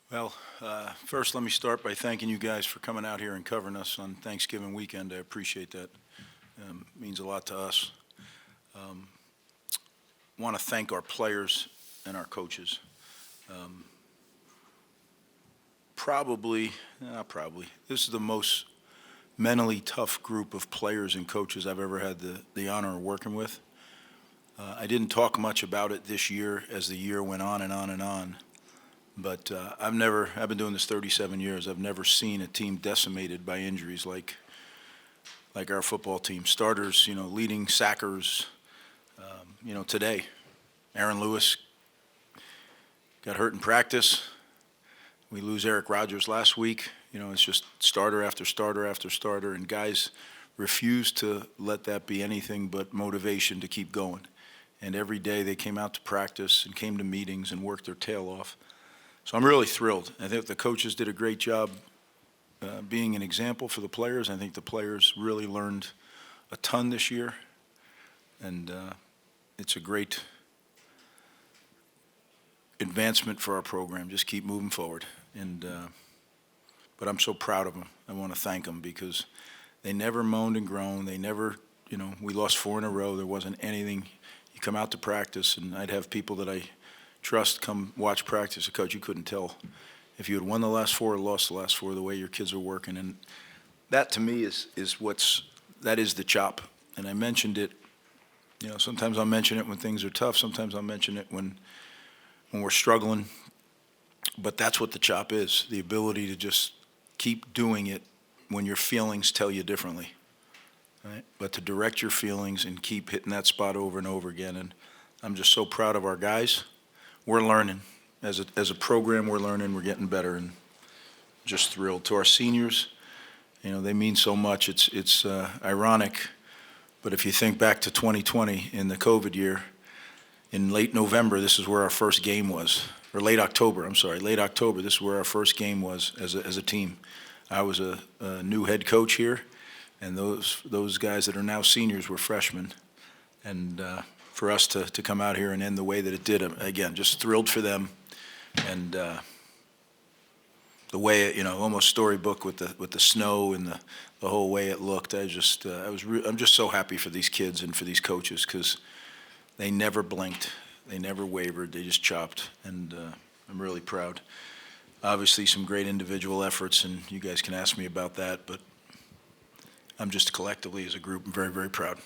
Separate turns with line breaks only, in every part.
Well, first let me start by thanking you guys for coming out here and covering us on Thanksgiving weekend. I appreciate that. Means a lot to us. Um, Want to thank our players and our coaches. Um, this is the most mentally tough group of players and coaches I've ever had the honor of working with. I didn't talk much about it this year as the year went on and on and on. But I've been doing this 37 years. I've never seen a team decimated by injuries like our football team. Starters, leading sackers, today. Aaron Lewis got hurt in practice. We lose Eric Rogers last week. It's just starter after starter after starter, and guys refuse to let that be anything but motivation to keep going. And every day they came out to practice and came to meetings and worked their tail off. So I'm really thrilled. I think the coaches did a great job being an example for the players. I think the players really learned a ton this year, and it's a great advancement for our program. Just keep moving forward. But I'm so proud of them. I want to thank them because they never moaned and groaned. They never, we lost 4 in a row. There wasn't anything. You come out to practice, and I'd have people that I trust come watch practice. Coach, you couldn't tell if you had won the last 4 or lost the last 4 the way your kids are working. And that to me is the chop. And I mentioned it, sometimes I'll mention it when things are tough. Sometimes I'll mention it when we're struggling. But that's what the chop is, the ability to just keep doing it when your feelings tell you differently. Right? But to direct your feelings and keep hitting that spot over and over again. And I'm just so proud of our guys. We're learning. As a program, we're learning. We're getting better, and just thrilled. To our seniors, they mean so much. It's ironic, but if you think back to 2020 in the COVID year, in late November, this is where our first game was, or late October. This is where our first game was as a team. I was a new head coach here, and those guys that are now seniors were freshmen, and for us to come out here and end the way that it did, again, just thrilled for them, and the way it, almost storybook with the snow and the whole way it looked. I'm just so happy for these kids and for these coaches because they never blinked, they never wavered, they just chopped, and I'm really proud. Obviously, some great individual efforts, and you guys can ask me about that, but I'm just collectively as a group very, very proud.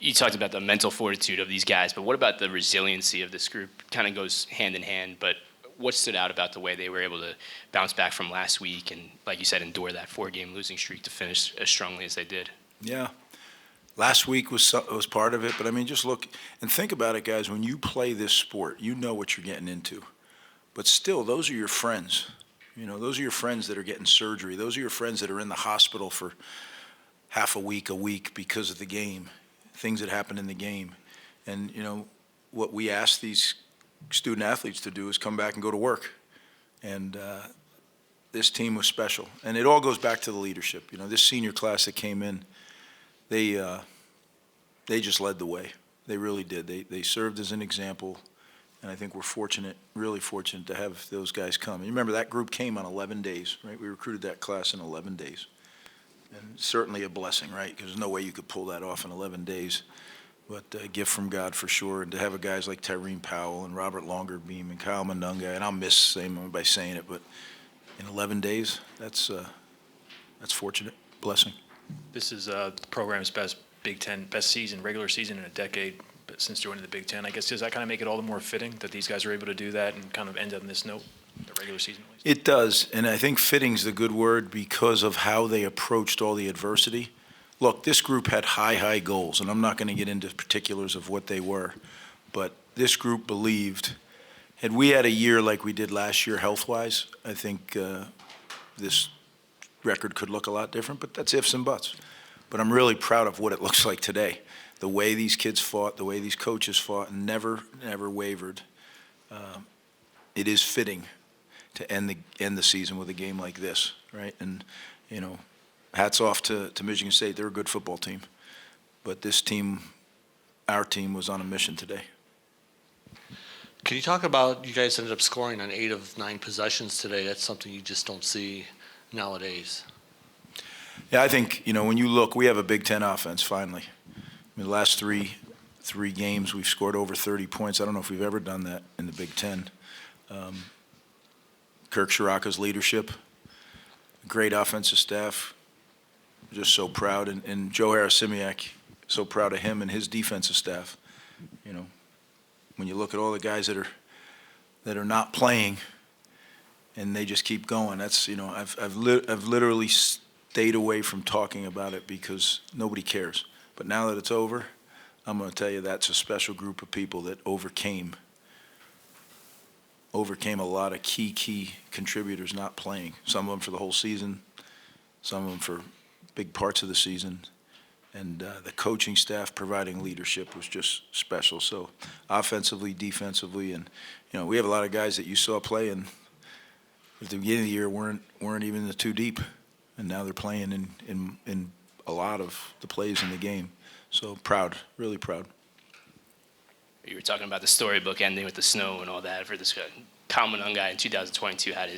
You talked about the mental fortitude of these guys, but what about the resiliency of this group? Kind of goes hand in hand, but what stood out about the way they were able to bounce back from last week and, like you said, endure that 4-game losing streak to finish as strongly as they did?
Yeah. Last week was part of it, but just look and think about it, guys. When you play this sport, you know what you're getting into. But still, those are your friends. Those are your friends that are getting surgery. Those are your friends that are in the hospital for half a week because of the game, things that happen in the game. And, what we ask these student athletes to do is come back and go to work. And this team was special. And it all goes back to the leadership. This senior class that came in, they just led the way. They really did. They served as an example, and I think we're fortunate, really fortunate, to have those guys come. And you remember that group came on 11 days, right? We recruited that class in 11 days. And certainly a blessing, right? Because there's no way you could pull that off in 11 days. But a gift from God for sure. And to have guys like Tyreen Powell and Robert Longerbeam and Kyle Mundunga, and I'll miss saying by saying it, but in 11 days, that's fortunate, blessing.
This is the program's best Big Ten, best season, regular season in a decade since joining the Big Ten. I guess does that kind of make it all the more fitting that these guys are able to do that and kind of end on this note, the regular season at least?
It does, and I think fitting's the good word because of how they approached all the adversity. Look, this group had high goals, and I'm not going to get into particulars of what they were, but this group believed, had we had a year like we did last year health-wise, I think this record could look a lot different, but that's ifs and buts. But I'm really proud of what it looks like today. The way these kids fought, the way these coaches fought, and never wavered. It is fitting to end the season with a game like this, right? And, hats off to Michigan State. They're a good football team. But this team, our team, was on a mission today.
Can you talk about, you guys ended up scoring on 8 of 9 possessions today. That's something you just don't see nowadays.
Yeah, I think, when you look, we have a Big Ten offense finally. I mean, the last three games, we've scored over 30 points. I don't know if we've ever done that in the Big Ten. Kirk Shiraka's leadership, great offensive staff, just so proud. And Joe Harris-Simiak, so proud of him and his defensive staff. When you look at all the guys that are not playing and they just keep going, that's, I've literally stayed away from talking about it because nobody cares. But now that it's over, I'm going to tell you that's a special group of people that overcame a lot of key contributors not playing. Some of them for the whole season, some of them for big parts of the season. And the coaching staff providing leadership was just special. So offensively, defensively, and we have a lot of guys that you saw play and at the beginning of the year weren't even the two deep, and now they're playing in a lot of the plays in the game. So proud, really proud.
You were talking about the storybook ending with the snow and all that. For this Kyle Monangai in 2022 had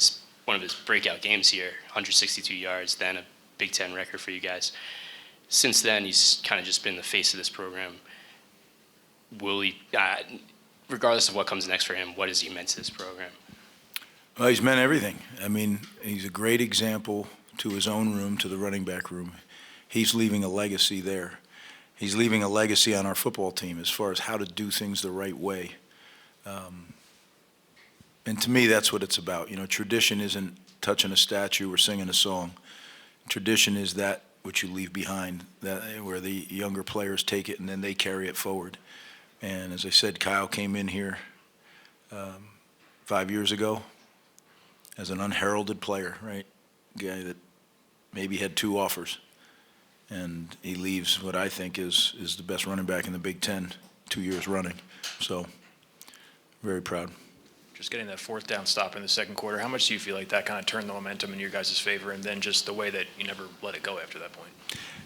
one of his breakout games here, 162 yards, then a Big Ten record for you guys. Since then, he's kind of just been the face of this program. Will he, regardless of what comes next for him, what has he meant to this program?
Well, he's meant everything. I mean, he's a great example to his own room, to the running back room. He's leaving a legacy there. He's leaving a legacy on our football team as far as how to do things the right way. And to me, that's what it's about. Tradition isn't touching a statue or singing a song. Tradition is that which you leave behind, where the younger players take it and then they carry it forward. And as I said, Kyle came in here 5 years ago as an unheralded player, right? Guy that maybe had 2 offers. And he leaves what I think is the best running back in the Big Ten 2 years running. So very proud.
Just getting that 4th down stop in the second quarter, how much do you feel like that kind of turned the momentum in your guys' favor, and then just the way that you never let it go after that point?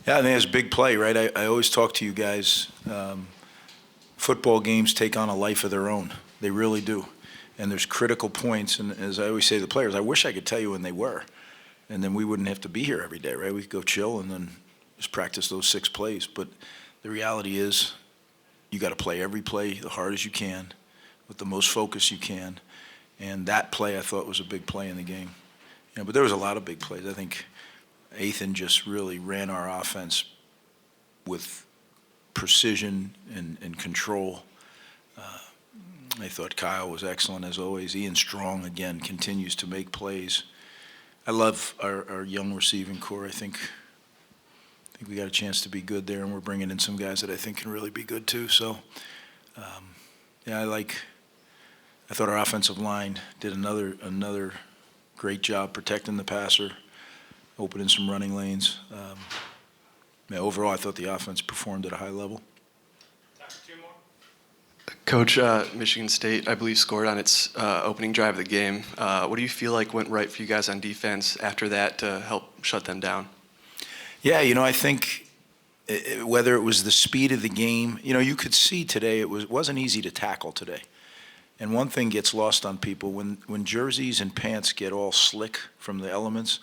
Yeah, I think it's a big play, right? I always talk to you guys, football games take on a life of their own. They really do. And there's critical points, and as I always say to the players, I wish I could tell you when they were. And then we wouldn't have to be here every day, right? We could go chill and then just practice those 6 plays. But the reality is you got to play every play the hardest you can with the most focus you can. And that play I thought was a big play in the game. But there was a lot of big plays. I think Ethan just really ran our offense with precision and control. I thought Kyle was excellent as always. Ian Strong, again, continues to make plays. I love our young receiving core. I think we got a chance to be good there, and we're bringing in some guys that I think can really be good too. So, I thought our offensive line did another great job protecting the passer, opening some running lanes. Overall, I thought the offense performed at a high level.
Coach, Michigan State, I believe, scored on its opening drive of the game. What do you feel like went right for you guys on defense after that to help shut them down?
Yeah, I think whether it was the speed of the game, you could see today it wasn't easy to tackle today. And one thing gets lost on people, when jerseys and pants get all slick from the elements,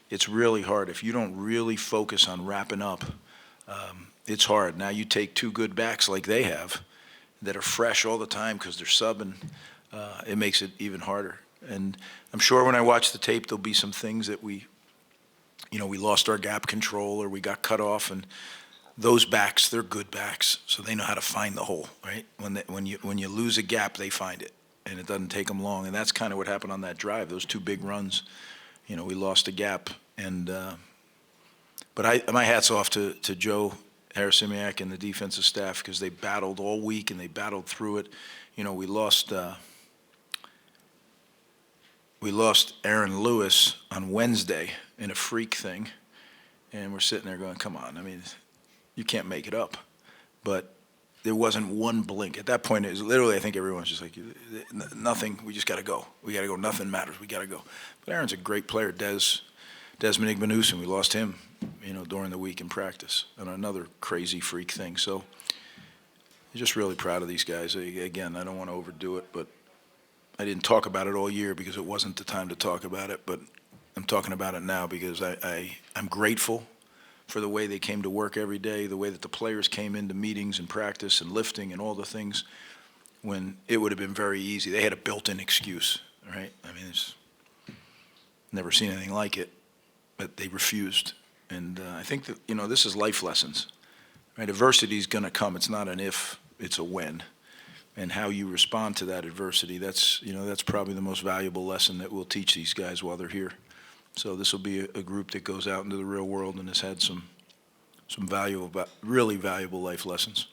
it's really hard. If you don't really focus on wrapping up, it's hard. Now you take 2 good backs like they have that are fresh all the time because they're subbing, it makes it even harder. And I'm sure when I watch the tape, there'll be some things that we lost our gap control or we got cut off, and those backs, they're good backs, so they know how to find the hole, right? When you lose a gap, they find it, and it doesn't take them long. And that's kind of what happened on that drive. Those 2 big runs, we lost a gap. And but my hat's off to Joe Harris-Simiak and the defensive staff because they battled all week and they battled through it. We lost Aaron Lewis on Wednesday in a freak thing, and we're sitting there going, come on, I mean, you can't make it up. But there wasn't one blink. At that point, it was literally, I think everyone's just like, nothing, we just got to go. We got to go, nothing matters, we got to go. But Aaron's a great player. Desmond Igbenusson, we lost him, during the week in practice, and another crazy freak thing. So I'm just really proud of these guys. Again, I don't want to overdo it, but I didn't talk about it all year because it wasn't the time to talk about it, but I'm talking about it now because I'm grateful for the way they came to work every day, the way that the players came into meetings and practice and lifting and all the things when it would have been very easy. They had a built-in excuse, right? I mean, it's never seen anything like it, but they refused. And I think that, this is life lessons, right? Adversity is going to come. It's not an if, it's a when. And how you respond to that adversity, that's probably the most valuable lesson that we'll teach these guys while they're here. So this will be a group that goes out into the real world and has had some really valuable life lessons.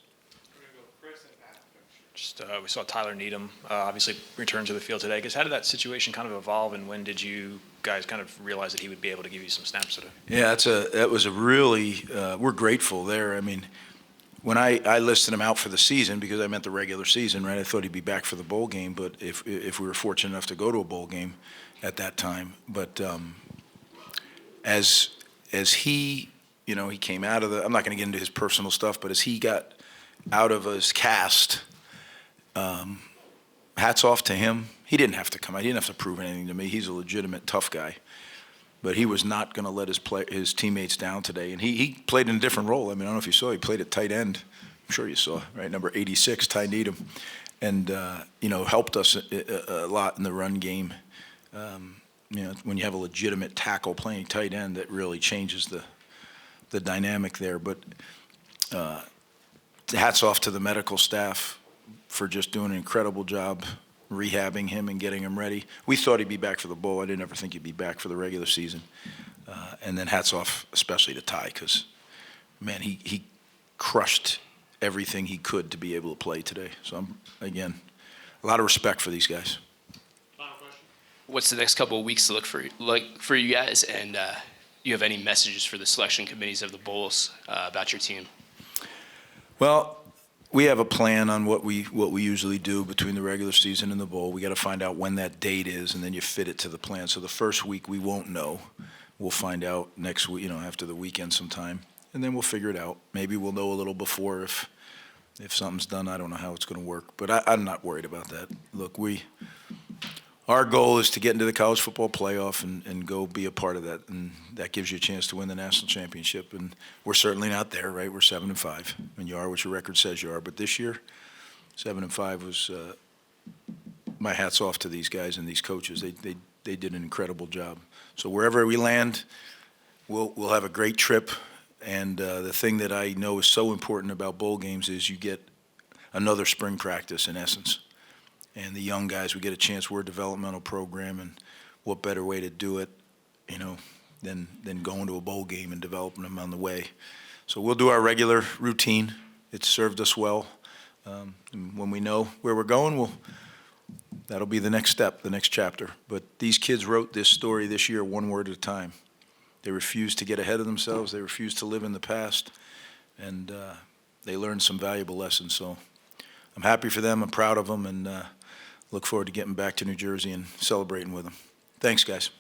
Just we saw Tyler Needham obviously return to the field today. I guess how did that situation kind of evolve, and when did you guys kind of realize that he would be able to give you some snaps today?
Yeah, that was a really we're grateful there. I mean, when I listed him out for the season because I meant the regular season, right? I thought he'd be back for the bowl game, but if we were fortunate enough to go to a bowl game at that time, but as he, he came out of I'm not going to get into his personal stuff, but as he got out of his cast, hats off to him. He didn't have to come out. He didn't have to prove anything to me. He's a legitimate tough guy. But he was not going to let his teammates down today. And he played in a different role. I mean, I don't know if you saw. He played at tight end. I'm sure you saw, right? Number 86, Ty Needham. And, helped us a lot in the run game. When you have a legitimate tackle playing tight end, that really changes the dynamic there. But hats off to the medical staff for just doing an incredible job rehabbing him and getting him ready. We thought he'd be back for the bowl. I didn't ever think he'd be back for the regular season. And then hats off especially to Ty because, man, he crushed everything he could to be able to play today. So, again, a lot of respect for these guys.
What's the next couple of weeks to look for you guys? And you have any messages for the selection committees of the bowls about your team?
Well, we have a plan on what we usually do between the regular season and the bowl. We got to find out when that date is, and then you fit it to the plan. So the first week we won't know. We'll find out next week, after the weekend sometime, and then we'll figure it out. Maybe we'll know a little before if something's done. I don't know how it's going to work, but I'm not worried about that. Look, our goal is to get into the college football playoff and go be a part of that, and that gives you a chance to win the national championship. And we're certainly not there, right? We're 7-5, and you are what your record says you are. But this year, 7-5 was my hats off to these guys and these coaches. They did an incredible job. So wherever we land, we'll have a great trip. And the thing that I know is so important about bowl games is you get another spring practice in essence. And the young guys, we get a chance. We're a developmental program, and what better way to do it, than going to a bowl game and developing them on the way. So we'll do our regular routine. It's served us well. And when we know where we're going, that'll be the next step, the next chapter. But these kids wrote this story this year one word at a time. They refused to get ahead of themselves. They refused to live in the past, and they learned some valuable lessons. So I'm happy for them. I'm proud of them, and look forward to getting back to New Jersey and celebrating with them. Thanks, guys.